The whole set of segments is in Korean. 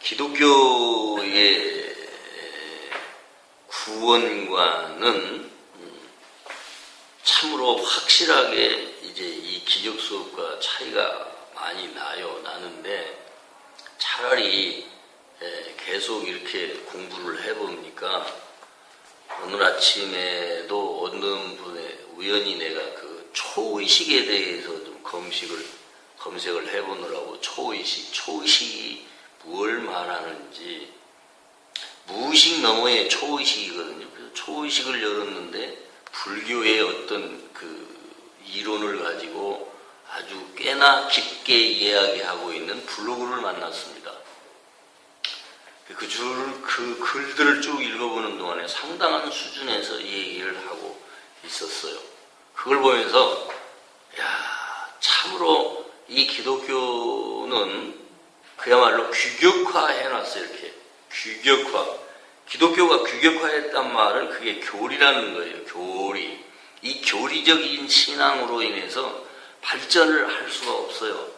기독교의 구원과는 참으로 확실하게 이제 이 기적 수업과 차이가 많이 나는데, 차라리 계속 이렇게 공부를 해보니까 오늘 아침에도 어느 분의 우연히 내가 그 초의식에 대해서 좀 검색을 해보느라고 초의식이 무엇을 말하는지, 무의식 너머의 초의식이거든요. 그래서 초의식을 열었는데 불교의 어떤 그 이론을 가지고 아주 꽤나 깊게 이야기하고 있는 블로그를 만났습니다. 그 글들을 쭉 읽어보는 동안에 상당한 수준에서 이 얘기를 하고 있었어요. 그걸 보면서 참으로 이 기독교는 그야말로 규격화 해놨어요. 이렇게 규격화. 기독교가 규격화했단 말은 그게 교리라는 거예요. 교리. 이 교리적인 신앙으로 인해서 발전을 할 수가 없어요.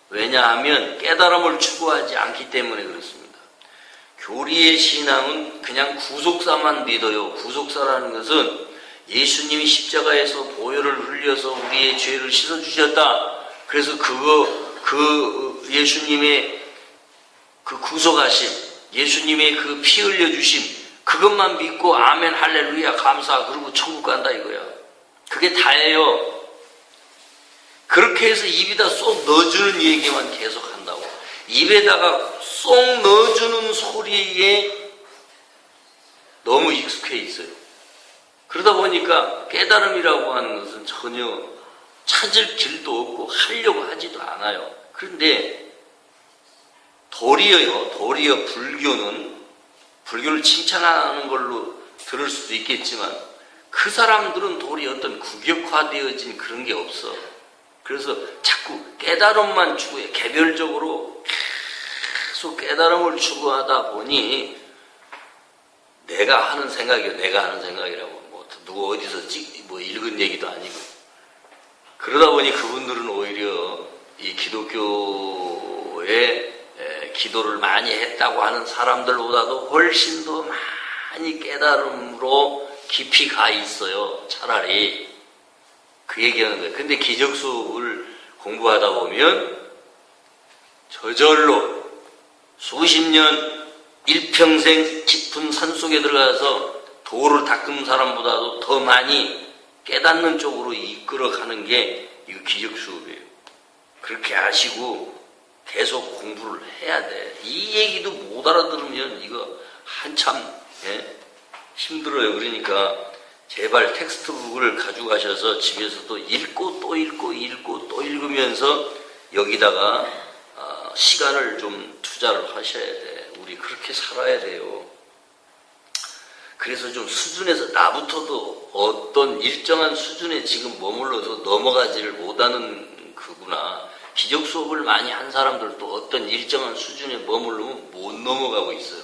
왜냐하면 깨달음을 추구하지 않기 때문에 그렇습니다. 교리의 신앙은 그냥 구속사만 믿어요. 구속사라는 것은 예수님이 십자가에서 보혈을 흘려서 우리의 죄를 씻어주셨다. 그래서 그 예수님의 그 구속하심, 예수님의 그 피 흘려주심, 그것만 믿고 아멘 할렐루야 감사 그러고 천국 간다 이거야. 그게 다예요. 그렇게 해서 입에다 쏙 넣어주는 얘기만 계속 한다고. 입에다가 쏙 넣어주는 소리에 너무 익숙해 있어요. 그러다 보니까 깨달음이라고 하는 것은 전혀 찾을 길도 없고 하려고 하지도 않아요. 그런데 도리어 불교를 칭찬하는 걸로 들을 수도 있겠지만 그 사람들은 도리어 어떤 구격화되어진 그런 게 없어. 그래서 자꾸 깨달음만 추구해. 개별적으로 계속 깨달음을 추구하다 보니 내가 하는 생각이라고 누구 어디서 읽은 얘기도 아니고, 그러다 보니 그분들은 오히려 이 기독교의 기도를 많이 했다고 하는 사람들보다도 훨씬 더 많이 깨달음으로 깊이 가 있어요. 차라리 그 얘기하는 거예요. 근데 기적 수업을 공부하다 보면 저절로 수십 년 일평생 깊은 산속에 들어가서 도를 닦은 사람보다도 더 많이 깨닫는 쪽으로 이끌어가는 게 이거 기적 수업이에요. 그렇게 아시고 계속 공부를 해야 돼. 이 얘기도 못 알아들으면 이거 한참 힘들어요. 그러니까 제발 텍스트북을 가져가셔서 집에서도 읽고 또 읽으면서 여기다가 시간을 좀 투자를 하셔야 돼. 우리 그렇게 살아야 돼요. 그래서 좀 수준에서 나부터도 어떤 일정한 수준에 지금 머물러서 넘어가지를 못하는 그구나. 기적 수업을 많이 한 사람들도 어떤 일정한 수준에 머무르면 못 넘어가고 있어요.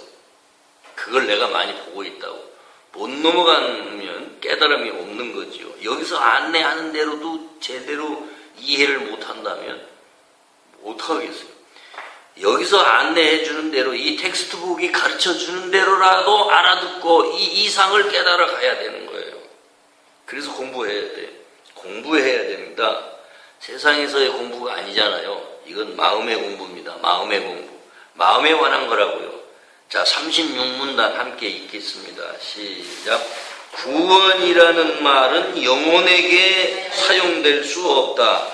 그걸 내가 많이 보고 있다고. 못 넘어가면 깨달음이 없는 거지요. 여기서 안내하는 대로도 제대로 이해를 못한다면 못하겠어요. 여기서 안내해주는 대로 이 텍스트북이 가르쳐주는 대로라도 알아듣고 이 이상을 깨달아 가야 되는 거예요. 그래서 공부해야 돼. 공부해야 됩니다. 세상에서의 공부가 아니잖아요. 이건 마음의 공부입니다. 마음의 공부. 마음에 관한 거라고요. 자, 36문단 함께 읽겠습니다. 시작. 구원이라는 말은 영혼에게 사용될 수 없다.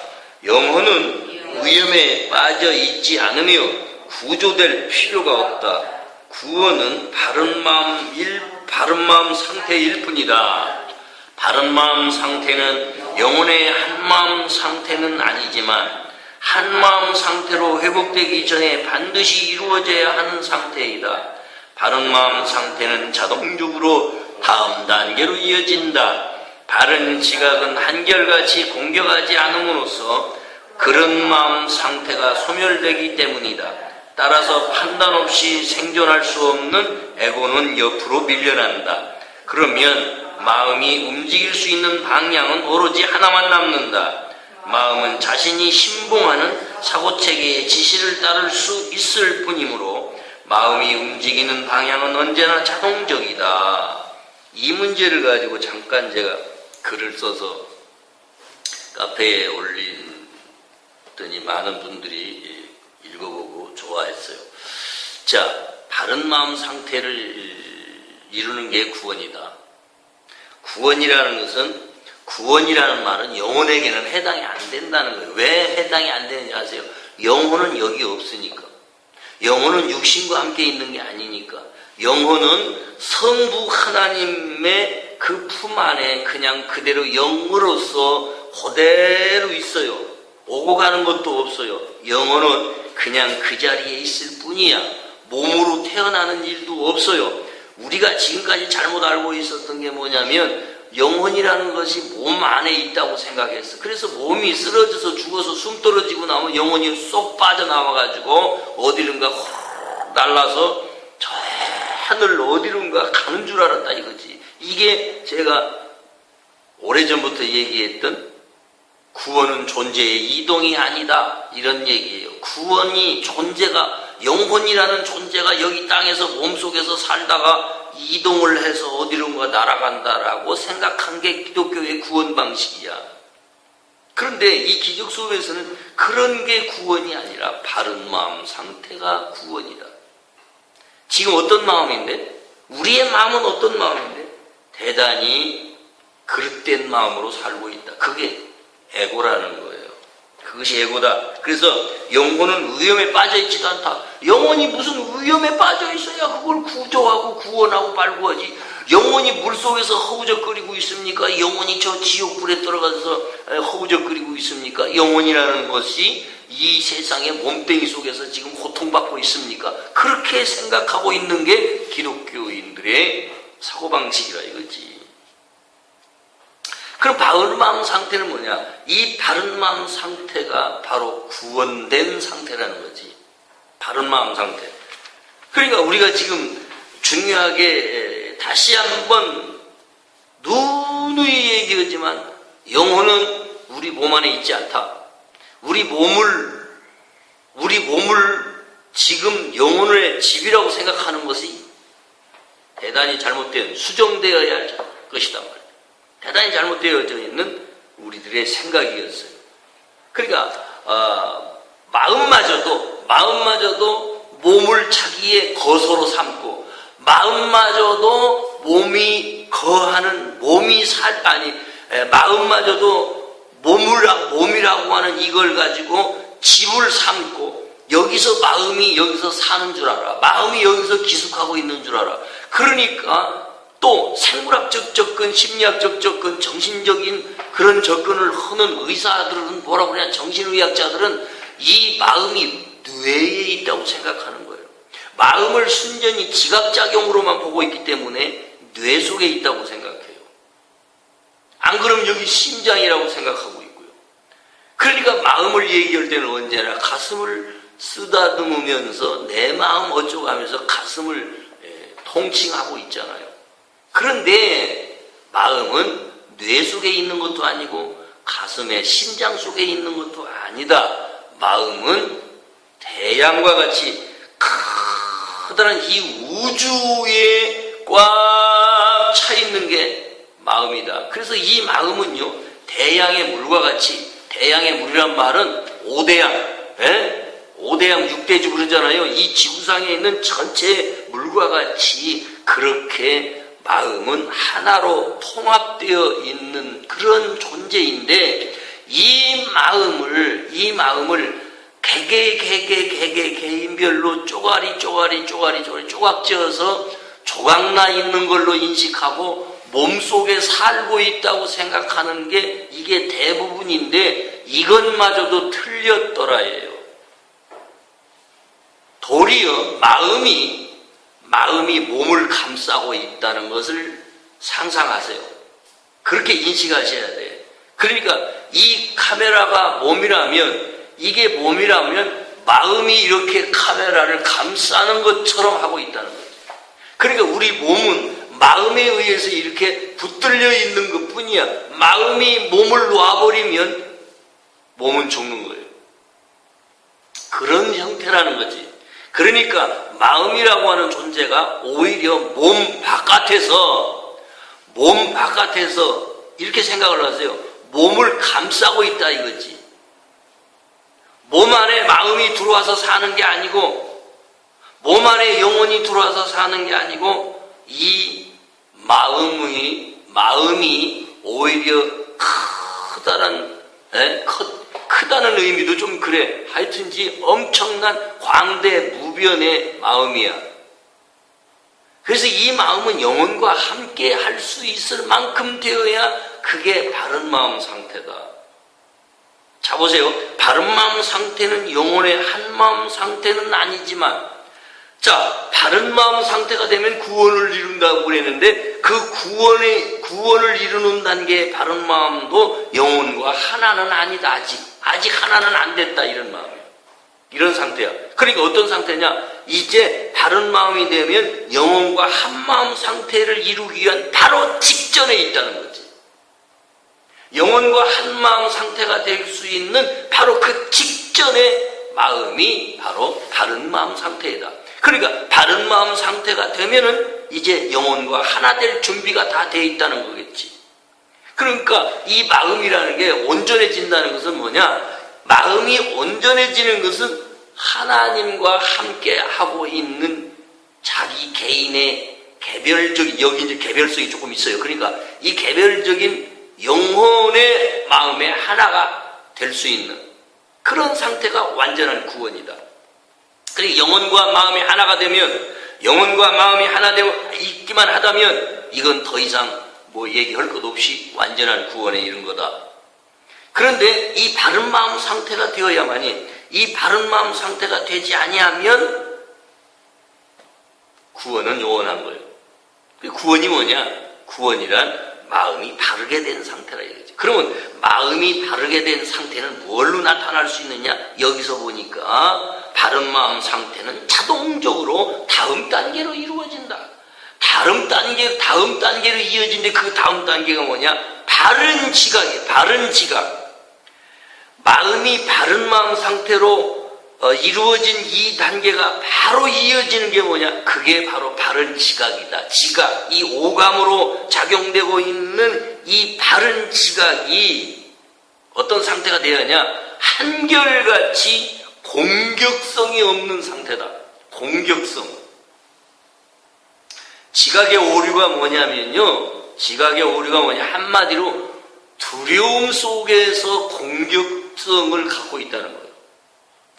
영혼은 위험에 빠져 있지 않으며 구조될 필요가 없다. 구원은 바른 마음 상태일 뿐이다. 바른 마음 상태는 영혼의 한마음 상태는 아니지만 한마음 상태로 회복되기 전에 반드시 이루어져야 하는 상태이다. 바른 마음 상태는 자동적으로 다음 단계로 이어진다. 바른 지각은 한결같이 공격하지 않음으로써 그런 마음 상태가 소멸되기 때문이다. 따라서 판단 없이 생존할 수 없는 에고는 옆으로 밀려난다. 그러면 마음이 움직일 수 있는 방향은 오로지 하나만 남는다. 마음은 자신이 신봉하는 사고체계의 지시를 따를 수 있을 뿐이므로 마음이 움직이는 방향은 언제나 자동적이다. 이 문제를 가지고 잠깐 제가 글을 써서 카페에 올렸더니 많은 분들이 읽어보고 좋아했어요. 자, 바른 마음 상태를 이루는 게 구원이다. 구원이라는 것은, 구원이라는 말은 영혼에게는 해당이 안 된다는 거예요. 왜 해당이 안 되는지 아세요? 영혼은 여기 없으니까. 영혼은 육신과 함께 있는 게 아니니까. 영혼은 성부 하나님의 그 품 안에 그냥 그대로 영으로서 그대로 있어요. 오고 가는 것도 없어요. 영혼은 그냥 그 자리에 있을 뿐이야. 몸으로 태어나는 일도 없어요. 우리가 지금까지 잘못 알고 있었던 게 뭐냐면 영혼이라는 것이 몸 안에 있다고 생각했어. 그래서 몸이 쓰러져서 죽어서 숨 떨어지고 나면 영혼이 쏙 빠져나와가지고 어디론가 훅 날라서 저 하늘 어디론가 가는 줄 알았다 이거지. 이게 제가 오래전부터 얘기했던 구원은 존재의 이동이 아니다 이런 얘기예요. 구원이 존재가, 영혼이라는 존재가 여기 땅에서 몸속에서 살다가 이동을 해서 어디론가 날아간다라고 생각한 게 기독교의 구원 방식이야. 그런데 이 기적 수업에서는 그런 게 구원이 아니라 바른 마음 상태가 구원이다. 지금 어떤 마음인데? 우리의 마음은 어떤 마음인데? 대단히 그릇된 마음으로 살고 있다. 그게 에고라는 거예요. 그것이 에고다. 그래서 영혼은 위험에 빠져 있지도 않다. 영혼이 무슨 위험에 빠져 있어야 그걸 구조하고 구원하고 발구하지. 영혼이 물속에서 허우적거리고 있습니까? 영혼이 저 지옥불에 들어가서 허우적거리고 있습니까? 영혼이라는 것이 이 세상의 몸뚱이 속에서 지금 고통받고 있습니까? 그렇게 생각하고 있는 게 기독교인들의 사고방식이라 이거지. 그럼 바른 마음 상태는 뭐냐? 이 바른 마음 상태가 바로 구원된 상태라는 거지. 바른 마음 상태. 그러니까 우리가 지금 중요하게 다시 한번 누누이 얘기하지만 영혼은 우리 몸 안에 있지 않다. 우리 몸을 지금 영혼의 집이라고 생각하는 것이 대단히 잘못된, 수정되어야 할 것이단 말이에요. 대단히 잘못되어져 있는 우리들의 생각이었어요. 그러니까 마음마저도 몸을 자기의 거소로 삼고, 마음마저도 몸이 거하는, 마음마저도 몸이라고 하는 이걸 가지고 집을 삼고, 여기서 마음이 여기서 사는 줄 알아. 마음이 여기서 기숙하고 있는 줄 알아. 그러니까 또 생물학적 접근, 심리학적 접근, 정신적인 그런 접근을 하는 의사들은 뭐라고 그러냐, 정신의학자들은 이 마음이 뇌에 있다고 생각하는 거예요. 마음을 순전히 지각작용으로만 보고 있기 때문에 뇌 속에 있다고 생각해요. 안 그러면 여기 심장이라고 생각하고 있고요. 그러니까 마음을 얘기할 때는 언제나 가슴을 쓰다듬으면서 내 마음 어쩌고 하면서 가슴을 통칭하고 있잖아요. 그런데 마음은 뇌 속에 있는 것도 아니고 가슴의 심장 속에 있는 것도 아니다. 마음은 태양과 같이 커다란 이 우주에 꽉 차 있는 게 마음이다. 그래서 이 마음은요, 태양의 물과 같이, 태양의 물이란 말은 오대양, 오대양 6대주 그러잖아요. 이 지구상에 있는 전체 물과 같이 그렇게 마음은 하나로 통합되어 있는 그런 존재인데, 이 마음을 개개인별로 쪼가리 조각지어서 조각나 있는 걸로 인식하고 몸속에 살고 있다고 생각하는 게 이게 대부분인데, 이것마저도 틀렸더라예요. 도리어 마음이 몸을 감싸고 있다는 것을 상상하세요. 그렇게 인식하셔야 돼. 그러니까 이 카메라가 몸이라면, 이게 몸이라면 마음이 이렇게 카메라를 감싸는 것처럼 하고 있다는 거죠. 그러니까 우리 몸은 마음에 의해서 이렇게 붙들려 있는 것 뿐이야. 마음이 몸을 놔버리면 몸은 죽는 거예요. 그런 형태라는 거지. 그러니까 마음이라고 하는 존재가 오히려 몸 바깥에서 이렇게 생각을 하세요. 몸을 감싸고 있다 이거지. 몸 안에 마음이 들어와서 사는 게 아니고, 몸 안에 영혼이 들어와서 사는 게 아니고, 이 마음이 오히려 크다는 의미도 좀 그래. 하여튼지 엄청난 광대무변의 마음이야. 그래서 이 마음은 영혼과 함께 할 수 있을 만큼 되어야 그게 바른 마음 상태다. 자 보세요. 바른 마음 상태는 영혼의 한 마음 상태는 아니지만, 자, 바른 마음 상태가 되면 구원을 이룬다고 그랬는데, 그 구원을 이루는 단계의 바른 마음도 영혼과 하나는 아니다. 아직 하나는 안 됐다. 이런 마음이야. 이런 상태야. 그러니까 어떤 상태냐? 이제 바른 마음이 되면 영혼과 한 마음 상태를 이루기 위한 바로 직전에 있다는 거지. 영혼과 한 마음 상태가 될 수 있는 바로 그 직전의 마음이 바로 바른 마음 상태이다. 그러니까 바른 마음 상태가 되면은 이제 영혼과 하나 될 준비가 다 돼 있다는 거겠지. 그러니까 이 마음이라는 게 온전해진다는 것은 뭐냐? 마음이 온전해지는 것은 하나님과 함께 하고 있는 자기 개인의 개별적인, 여기 이제 개별성이 조금 있어요. 그러니까 이 개별적인 영혼의 마음에 하나가 될 수 있는 그런 상태가 완전한 구원이다. 그리고 영혼과 마음이 하나가 되면, 영혼과 마음이 하나 되어 있기만 하다면 이건 더 이상 뭐 얘기할 것 없이 완전한 구원에 이른 거다. 그런데 이 바른 마음 상태가 되어야만이, 이 바른 마음 상태가 되지 아니하면 구원은 요원한 거예요. 구원이 뭐냐? 구원이란 마음이 바르게 된 상태라 이거지. 그러면 마음이 바르게 된 상태는 뭘로 나타날 수 있느냐? 여기서 보니까 바른 마음 상태는 자동적으로 다음 단계로 이루어진다. 다음 단계로 이어진데 그 다음 단계가 뭐냐? 바른 지각이에요. 바른 지각. 마음이 바른 마음 상태로 이루어진 이 단계가 바로 이어지는 게 뭐냐? 그게 바로 바른 지각이다. 지각, 이 오감으로 작용되고 있는 이 바른 지각이 어떤 상태가 되느냐? 한결같이 공격성이 없는 상태다. 공격성. 지각의 오류가 뭐냐면요. 지각의 오류가 뭐냐? 한마디로 두려움 속에서 공격성을 갖고 있다는 거예요.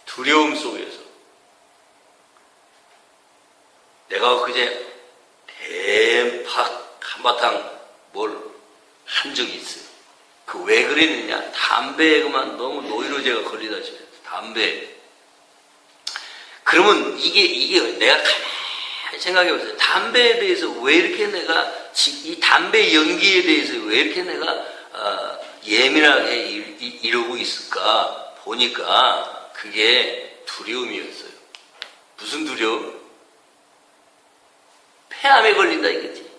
두려움 속에서. 내가 그제 대팍 한바탕 뭘 한 적이 있어요. 그 왜 그랬느냐? 담배에 그만 너무 노이로제가 걸리다 싶어요. 담배. 그러면 이게 내가 가만히 생각해 보세요. 담배에 대해서 왜 이렇게 내가, 이 담배 연기에 대해서 왜 이렇게 내가 예민하게 이러고 있을까? 보니까 그게 두려움이었어요. 무슨 두려움? 폐암에 걸린다 이거지.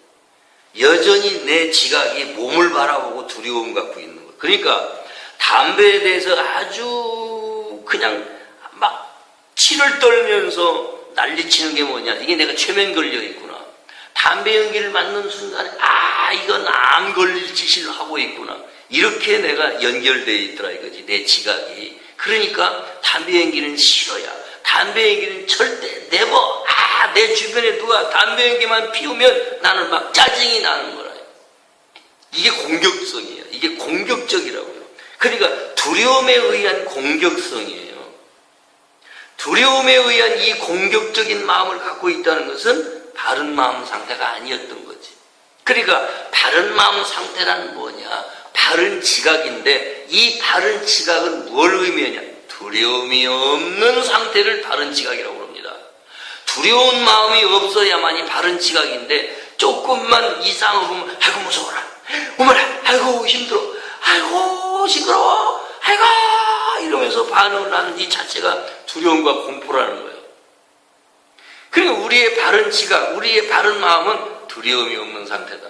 여전히 내 지각이 몸을 바라보고 두려움 갖고 있는 거예요. 그러니까 담배에 대해서 아주 그냥 막 치를 떨면서 난리치는 게 뭐냐? 이게 내가 최면 걸려 있구나. 담배 연기를 맞는 순간에 이건 암 걸릴 짓을 하고 있구나. 이렇게 내가 연결되어 있더라 이거지. 내 지각이. 그러니까 담배 연기는 싫어야. 담배 연기는 절대 네버. 내 주변에 누가 담배 연기만 피우면 나는 막 짜증이 나는 거라. 이게 공격성이에요. 이게 공격적이라고요. 그러니까 두려움에 의한 공격성이에요. 두려움에 의한 이 공격적인 마음을 갖고 있다는 것은 바른 마음 상태가 아니었던 거지. 그러니까 바른 마음 상태란 뭐냐? 바른 지각인데 이 바른 지각은 뭘 의미하냐? 두려움이 없는 상태를 바른 지각이라고 합니다. 두려운 마음이 없어야만이 바른 지각인데 조금만 이상을 보면 아이고 무서워라. 어머나 아이고 힘들어. 아이고 시끄러워. 아이고 이러면서 반응을 하는 이 자체가 두려움과 공포라는 거예요. 그러니까 우리의 바른 지각, 우리의 바른 마음은 두려움이 없는 상태다.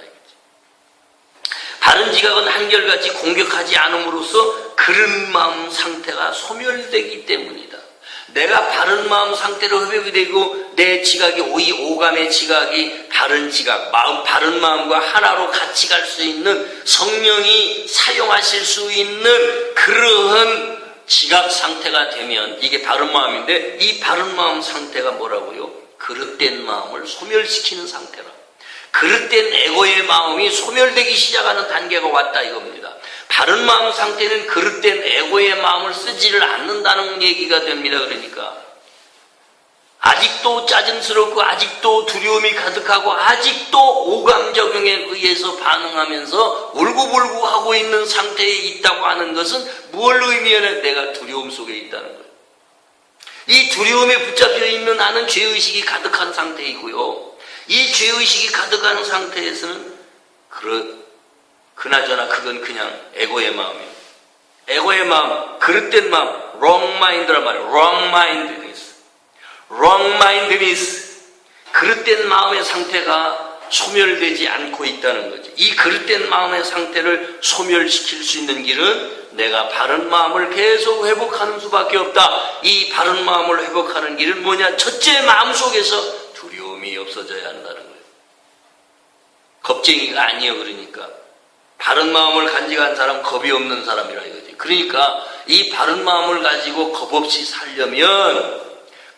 바른 지각은 한결같이 공격하지 않음으로써 그런 마음 상태가 소멸되기 때문이다. 내가 바른 마음 상태로 회복이 되고 내 지각이 오감의 지각이 바른 지각, 바른 마음과 하나로 같이 갈 수 있는 성령이 사용하실 수 있는 그러한 지각 상태가 되면 이게 바른 마음인데, 이 바른 마음 상태가 뭐라고요? 그릇된 마음을 소멸시키는 상태라. 그릇된 에고의 마음이 소멸되기 시작하는 단계가 왔다 이겁니다. 바른 마음 상태는 그릇된 에고의 마음을 쓰지를 않는다는 얘기가 됩니다. 그러니까 아직도 짜증스럽고 아직도 두려움이 가득하고 아직도 오감적용에 의해서 반응하면서 울고불고 하고 있는 상태에 있다고 하는 것은 무엇을 의미하냐? 내가 두려움 속에 있다는 거예요. 이 두려움에 붙잡혀 있는 나는 죄의식이 가득한 상태이고요. 이 죄의식이 가득한 상태에서는 그나저나 그건 그냥 에고의 마음이에요. 에고의 마음, 그릇된 마음, wrong mind란 말이에요. wrong mindedness. wrong mindedness. 그릇된 마음의 상태가 소멸되지 않고 있다는 거죠. 이 그릇된 마음의 상태를 소멸시킬 수 있는 길은 내가 바른 마음을 계속 회복하는 수밖에 없다. 이 바른 마음을 회복하는 길은 뭐냐? 첫째, 마음속에서 두려움이 없어져야 한다는 거예요. 겁쟁이가 아니에요. 그러니까 바른 마음을 간직한 사람, 겁이 없는 사람이라 이거지. 그러니까 이 바른 마음을 가지고 겁 없이 살려면,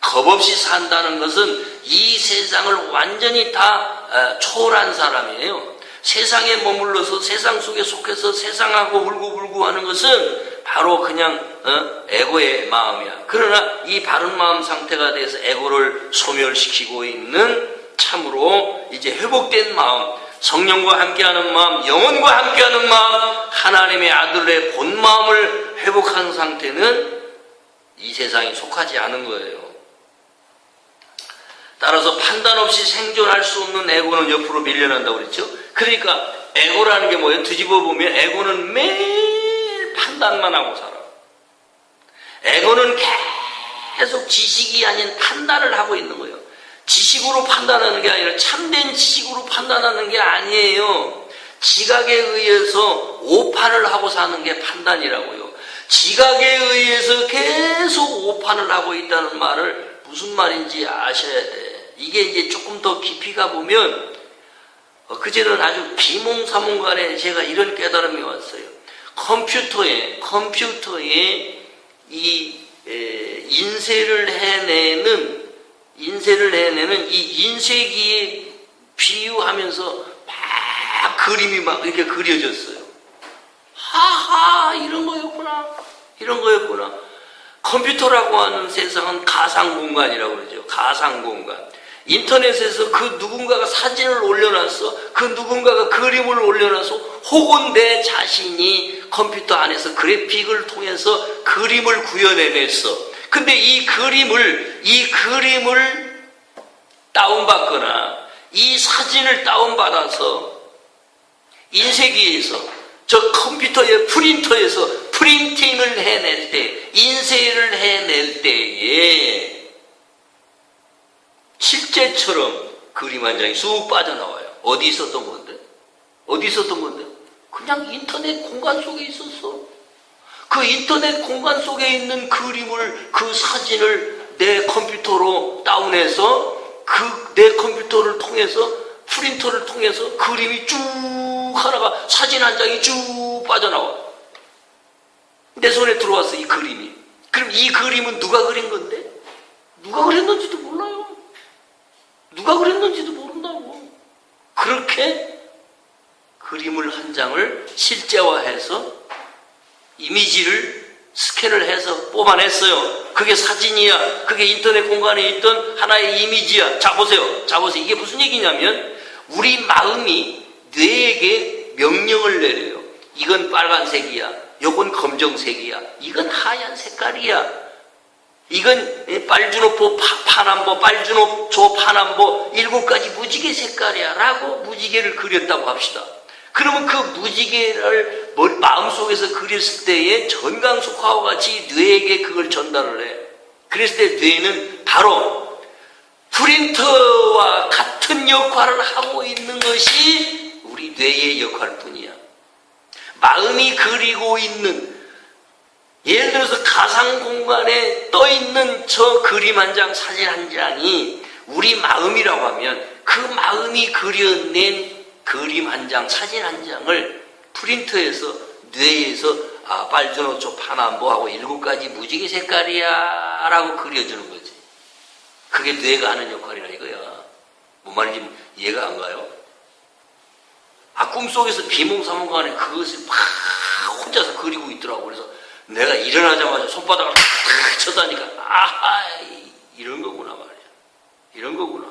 겁 없이 산다는 것은 이 세상을 완전히 다 초월한 사람이에요. 세상에 머물러서 세상 속에 속해서 세상하고 울고불고 하는 것은 바로 그냥 에고의 마음이야. 그러나 이 바른 마음 상태가 돼서 에고를 소멸시키고 있는 참으로 이제 회복된 마음, 성령과 함께하는 마음, 영혼과 함께하는 마음, 하나님의 아들의 본 마음을 회복한 상태는 이 세상에 속하지 않은 거예요. 따라서 판단 없이 생존할 수 없는 에고는 옆으로 밀려난다고 그랬죠. 그러니까 에고라는 게 뭐예요? 뒤집어 보면 에고는 매일 판단만 하고 살아. 에고는 계속 지식이 아닌 판단을 하고 있는 거예요. 지식으로 판단하는 게 아니라 참된 지식으로 판단하는 게 아니에요. 지각에 의해서 오판을 하고 사는 게 판단이라고요. 지각에 의해서 계속 오판을 하고 있다는 말을 무슨 말인지 아셔야 돼. 이게 이제 조금 더 깊이 가보면 그제는 아주 비몽사몽간에 제가 이런 깨달음이 왔어요. 컴퓨터에 이 인쇄를 해내는 이 인쇄기에 비유하면서 막 그림이 막 이렇게 그려졌어요. 하하, 이런 거였구나. 컴퓨터라고 하는 세상은 가상공간이라고 그러죠. 가상공간. 인터넷에서 그 누군가가 사진을 올려놨어. 그 누군가가 그림을 올려놔서 혹은 내 자신이 컴퓨터 안에서 그래픽을 통해서 그림을 구현해냈어. 근데 이 그림을 다운받거나 이 사진을 다운받아서 인쇄기에서 저 컴퓨터의 프린터에서 프린팅을 해낼 때, 인쇄를 해낼 때에 실제처럼 그림 한 장이 쑥 빠져나와요. 어디 있었던 건데? 그냥 인터넷 공간 속에 있었어. 그 인터넷 공간 속에 있는 그림을, 그 사진을 내 컴퓨터로 다운해서 내 컴퓨터를 통해서, 프린터를 통해서 그림이 쭉 하나가, 사진 한 장이 쭉 빠져나와. 내 손에 들어왔어, 이 그림이. 그럼 이 그림은 누가 그린 건데? 누가 그렸는지도 몰라요. 누가 그랬는지도 모른다고. 그렇게 그림을 한 장을 실제화해서 이미지를 스캔을 해서 뽑아냈어요. 그게 사진이야. 그게 인터넷 공간에 있던 하나의 이미지야. 자 보세요. 이게 무슨 얘기냐면 우리 마음이 뇌에게 명령을 내려요. 이건 빨간색이야. 이건 검정색이야. 이건 하얀 색깔이야. 이건 빨주노초 파남보, 빨주노초 파남보 7가지 무지개 색깔이야 라고 무지개를 그렸다고 합시다. 그러면 그 무지개를 마음속에서 그렸을 때에 전강속화와 같이 뇌에게 그걸 전달을 해. 그랬을 때 뇌는 바로 프린터와 같은 역할을 하고 있는 것이 우리 뇌의 역할뿐이야. 마음이 그리고 있는 예를 들어서 가상 공간에 떠 있는 저 그림 한 장, 사진 한 장이 우리 마음이라고 하면 그 마음이 그려낸 그림 한 장, 사진 한 장을 프린터해서 뇌에서 빨주노초 파남보하고 7가지 무지개 색깔이야 라고 그려주는 거지. 그게 뇌가 하는 역할이라 이거야. 뭔 말인지 이해가 안 가요? 꿈속에서 비몽사몽간에 그것을 막 혼자서 그리고 있더라고. 그래서 내가 일어나자마자 손바닥을 탁 쳐다니까 이런 거구나 말이야. 이런 거구나.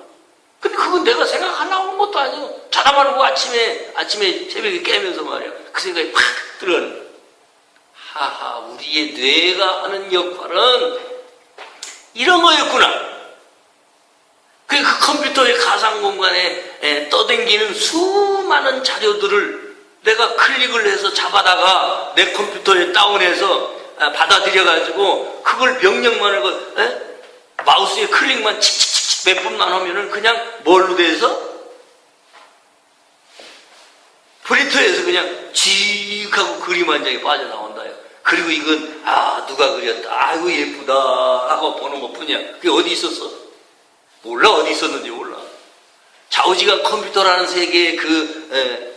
근데 그건 내가 생각하려고 한 것도 아니고 자다 말고 아침에 새벽에 깨면서 말이야. 그 생각이 팍 들어가는 거야. 우리의 뇌가 하는 역할은 이런 거였구나. 그 컴퓨터의 가상 공간에 떠댕기는 수많은 자료들을 내가 클릭을 해서 잡아다가 내 컴퓨터에 다운해서 받아들여가지고 그걸 명령만 하고 마우스에 클릭만 칙칙칙 몇 분만 하면은 그냥 뭘로 돼서 프린터에서 그냥 쥐익 하고 그림 한 장이 빠져나온다요. 그리고 이건 누가 그렸다, 아이고 예쁘다 하고 보는 것 뿐이야. 그게 어디 있었어? 몰라. 어디 있었는지 몰라. 좌우지간 컴퓨터라는 세계의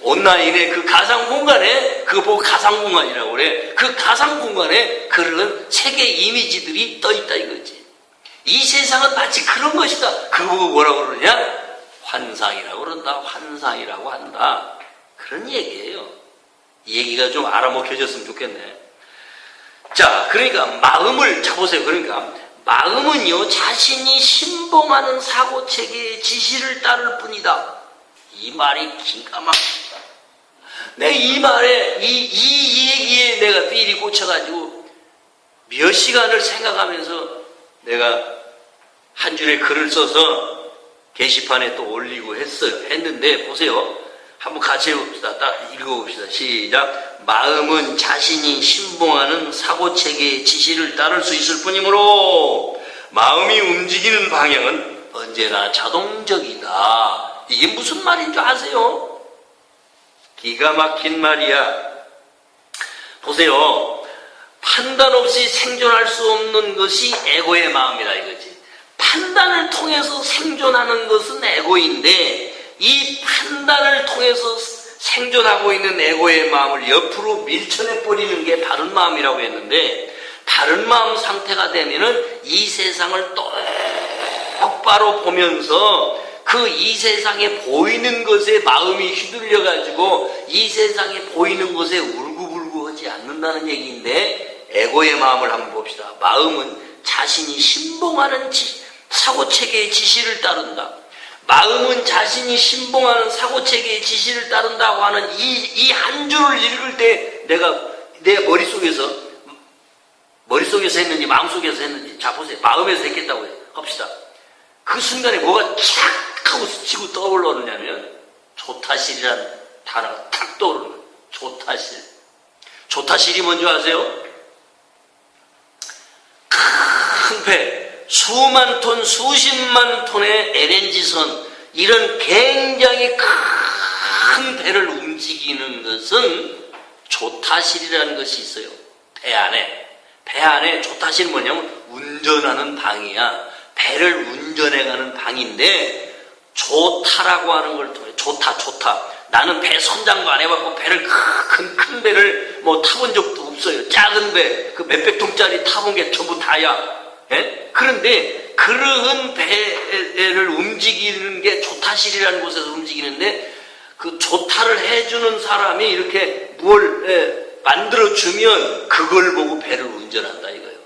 온라인의 그 가상 공간에, 그거 보고 가상 공간이라고 그래. 그 가상 공간에 그런 세계 이미지들이 떠 있다 이거지. 이 세상은 마치 그런 것이다. 그거 보고 뭐라고 그러냐? 환상이라고 그런다. 환상이라고 한다. 그런 얘기예요. 이 얘기가 좀 알아먹혀졌으면 좋겠네. 자, 그러니까 마음을 잡으세요. 그러니까 마음은요, 자신이 신봉하는 사고체계의 지시를 따를 뿐이다. 이 말이 기가 막히다. 내가 이 말에, 이 얘기에 내가 삘이 꽂혀가지고 몇 시간을 생각하면서 내가 한 줄의 글을 써서 게시판에 또 올리고 했는데, 보세요. 한번 같이 해봅시다. 딱 읽어봅시다. 시작. 마음은 자신이 신봉하는 사고체계의 지시를 따를 수 있을 뿐이므로 마음이 움직이는 방향은 언제나 자동적이다. 이게 무슨 말인 줄 아세요? 기가 막힌 말이야. 보세요. 판단 없이 생존할 수 없는 것이 에고의 마음이다 이거지. 판단을 통해서 생존하는 것은 에고인데 이 판단을 통해서 생존하고 있는 에고의 마음을 옆으로 밀쳐내버리는 게 바른 마음이라고 했는데, 바른 마음 상태가 되면은 이 세상을 똑바로 보면서 그 이 세상에 보이는 것에 마음이 휘둘려가지고 이 세상에 보이는 것에 울고불고 하지 않는다는 얘기인데, 에고의 마음을 한번 봅시다. 마음은 자신이 신봉하는 사고체계의 지시를 따른다. 마음은 자신이 신봉하는 사고체계의 지시를 따른다고 하는 이 한 줄을 읽을 때 내가 내 머릿속에서 했는지 마음속에서 했는지, 자 보세요. 마음에서 했겠다고 합시다. 그 순간에 뭐가 착 하고 스치고 떠올라오느냐면 조타실이라는 단어가 탁 떠오르는 거예요. 조타실. 조타실이 뭔지 아세요? 큰 배, 수만 톤, 수십만 톤의 LNG선, 이런 굉장히 큰 배를 움직이는 것은 조타실이라는 것이 있어요. 배 안에 조타실은 뭐냐면 운전하는 방이야. 배를 운전해가는 방인데, 조타라고 하는 걸 통해, 조타. 나는 배 선장도 안 해봤고 배를 큰 배를 타본 적도 없어요. 작은 배, 그 몇백 통짜리 타본 게 전부 다야. 예? 그런데 그런 배를 움직이는 게 조타실이라는 곳에서 움직이는데, 그 조타를 해주는 사람이 이렇게 뭘 만들어주면 그걸 보고 배를 운전한다 이거예요.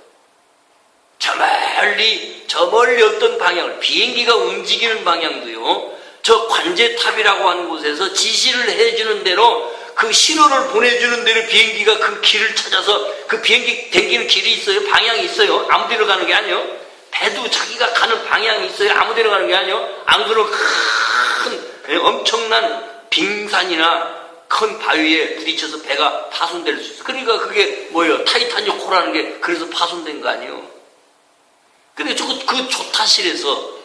저 멀리 어떤 방향을, 비행기가 움직이는 방향도요, 저 관제탑이라고 하는 곳에서 지시를 해주는 대로, 그 신호를 보내주는 대로 비행기가 그 길을 찾아서, 그 비행기 댕기는 길이 있어요. 방향이 있어요. 아무 데로 가는 게 아니에요. 배도 자기가 가는 방향이 있어요. 아무 데로 가는 게 아니에요. 안 그러면 엄청난 빙산이나 큰 바위에 부딪혀서 배가 파손될 수 있어요. 그러니까 그게 뭐예요? 타이타닉 호라는 게 그래서 파손된 거 아니에요. 근데 그 조타실에서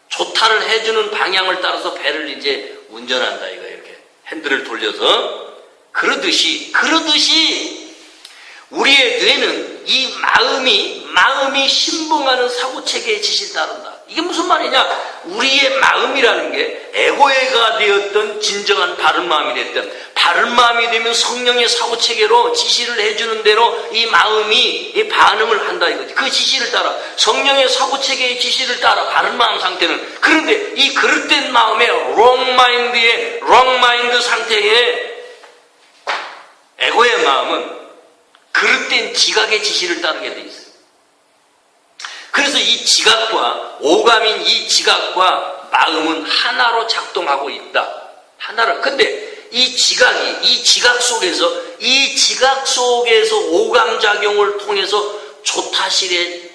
조타를 해주는 방향을 따라서 배를 이제 운전한다 이거예요. 이렇게 핸들을 돌려서. 그러듯이 우리의 뇌는 이 마음이 신봉하는 사고체계의 지시를 따른다. 이게 무슨 말이냐? 우리의 마음이라는 게 에고가 되었던 진정한 바른 마음이 됐든 바른 마음이 되면 성령의 사고체계로 지시를 해주는 대로 이 마음이 반응을 한다 이거지. 그 지시를 따라 성령의 사고체계의 지시를 따라 바른 마음 상태는. 그런데 이 그릇된 마음의 wrong mind 상태의 에고의 마음은 그릇된 지각의 지시를 따르게 돼 있어요. 그래서 이 지각과 오감인 이 지각과 마음은 하나로 작동하고 있다. 하나로. 근데 이 지각 속에서 오감작용을 통해서 조타실에서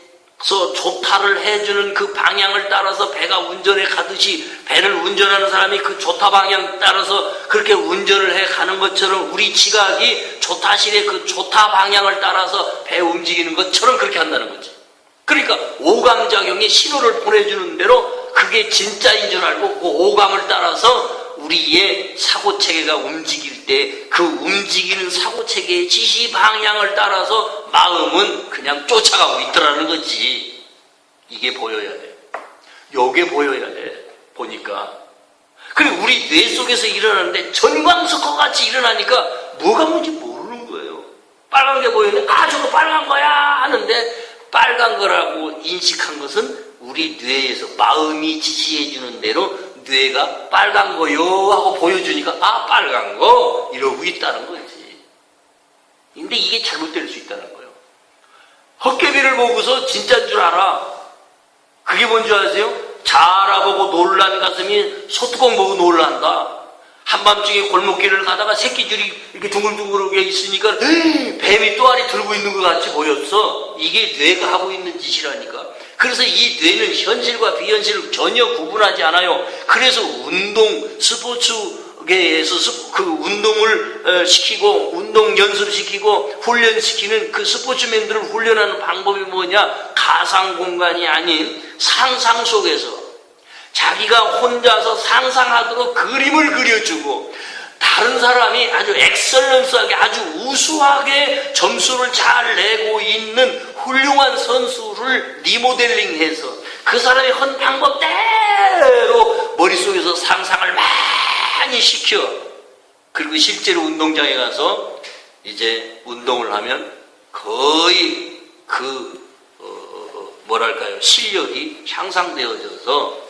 조타를 해주는 그 방향을 따라서 배가 운전해 가듯이 배를 운전하는 사람이 그 조타 방향 따라서 그렇게 운전을 해 가는 것처럼 우리 지각이 조타실의 그 조타 방향을 따라서 배 움직이는 것처럼 그렇게 한다는 거지. 그러니까 오감작용이 신호를 보내주는 대로 그게 진짜인 줄 알고 그 오감을 따라서 우리의 사고체계가 움직일 때 그 움직이는 사고체계의 지시 방향을 따라서 마음은 그냥 쫓아가고 있더라는 거지. 이게 보여야 돼. 요게 보여야 돼. 보니까. 그리고 우리 뇌 속에서 일어나는데 전광석화 같이 일어나니까 뭐가 뭔지 모르는 거예요. 빨간 게 보이는데 저거 빨간 거야 하는데 빨간 거라고 인식한 것은 우리 뇌에서 마음이 지시해주는 대로 뇌가 빨간 거요 하고 보여주니까 빨간 거 이러고 있다는 거지. 근데 이게 잘못될 수 있다는 거예요. 헛개비를 보고서 진짜인 줄 알아. 그게 뭔지 아세요? 자라보고 놀란 가슴이 소뚜껑 보고 놀란다. 한밤중에 골목길을 가다가 새끼줄이 이렇게 둥글둥글하게 있으니까 뱀이 또아리 들고 있는 것 같이 보였어. 이게 뇌가 하고 있는 짓이라니까. 그래서 이 뇌는 현실과 비현실을 전혀 구분하지 않아요. 그래서 스포츠계에서 그 운동을 시키고 운동 연습시키고 훈련시키는 그 스포츠맨들을 훈련하는 방법이 뭐냐? 가상 공간이 아닌 상상 속에서 자기가 혼자서 상상하도록 그림을 그려주고 다른 사람이 아주 엑셀런스하게 아주 우수하게 점수를 잘 내고 있는 훌륭한 선수를 리모델링해서 그 사람이 한 방법대로 머릿속에서 상상을 많이 시켜. 그리고 실제로 운동장에 가서 이제 운동을 하면 거의 실력이 향상되어져서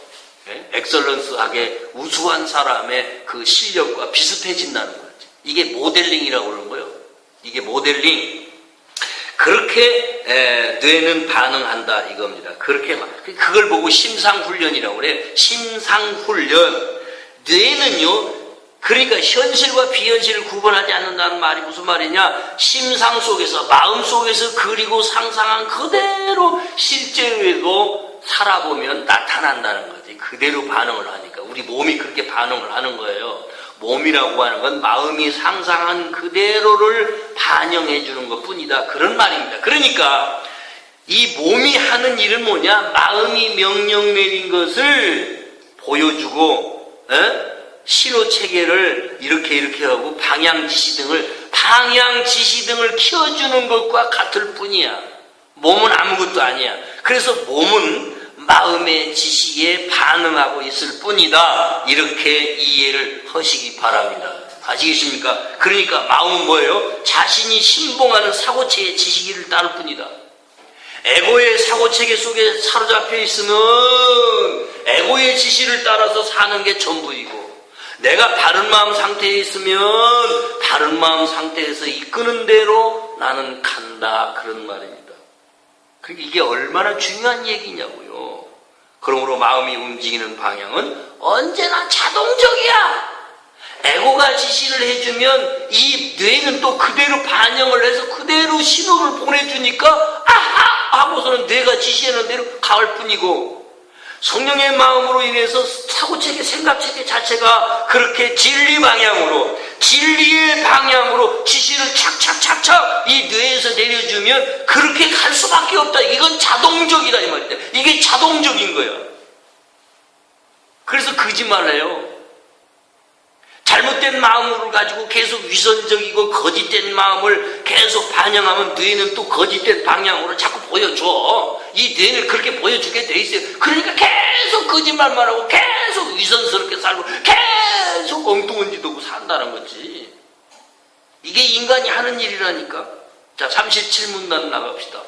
엑셀런스하게 우수한 사람의 그 실력과 비슷해진다는 거죠. 이게 모델링이라고 그러는 거예요. 이게 모델링. 그렇게 뇌는 반응한다 이겁니다. 그걸 보고 심상훈련이라고 그래요. 심상훈련. 뇌는요, 그러니까 현실과 비현실을 구분하지 않는다는 말이 무슨 말이냐? 심상 속에서, 마음 속에서 그리고 상상한 그대로 실제로도 살아보면 나타난다는 거지. 그대로 반응을 하니까. 우리 몸이 그렇게 반응을 하는 거예요. 몸이라고 하는 건 마음이 상상한 그대로를 반영해 주는 것 뿐이다. 그런 말입니다. 그러니까 이 몸이 하는 일은 뭐냐? 마음이 명령 내린 것을 보여주고 신호 체계를 이렇게 하고 방향 지시 등을 켜주는 것과 같을 뿐이야. 몸은 아무것도 아니야. 그래서 몸은 마음의 지시에 반응하고 있을 뿐이다. 이렇게 이해를 하시기 바랍니다. 아시겠습니까? 그러니까 마음은 뭐예요? 자신이 신봉하는 사고체의 지시기를 따를 뿐이다. 에고의 사고체계 속에 사로잡혀 있으면 에고의 지시를 따라서 사는 게 전부이고, 내가 바른 마음 상태에 있으면 바른 마음 상태에서 이끄는 대로 나는 간다. 그런 말입니다. 그러니까 이게 얼마나 중요한 얘기냐고요. 그러므로 마음이 움직이는 방향은 언제나 자동적이야. 에고가 지시를 해주면 이 뇌는 또 그대로 반영을 해서 그대로 신호를 보내주니까 아하! 하고서는 뇌가 지시하는 대로 갈 뿐이고, 성령의 마음으로 인해서 사고체계, 생각체계 자체가 그렇게 진리의 방향으로 지시를 착착착착 이 뇌에서 내려주면 그렇게 갈 수밖에 없다. 이건 자동적이다 이 말이다. 이게 자동적인 거야. 그래서 거짓말해요. 잘못된 마음을 가지고 계속 위선적이고 거짓된 마음을 계속 반영하면 뇌는 또 거짓된 방향으로 자꾸 보여줘. 이 뇌를 그렇게 보여주게 돼 있어요. 그러니까 계속 거짓말만 하고 계속 위선스럽게 살고 계속 엉뚱한 짓 하고 산다는 거지. 이게 인간이 하는 일이라니까. 자, 37문단 나갑시다.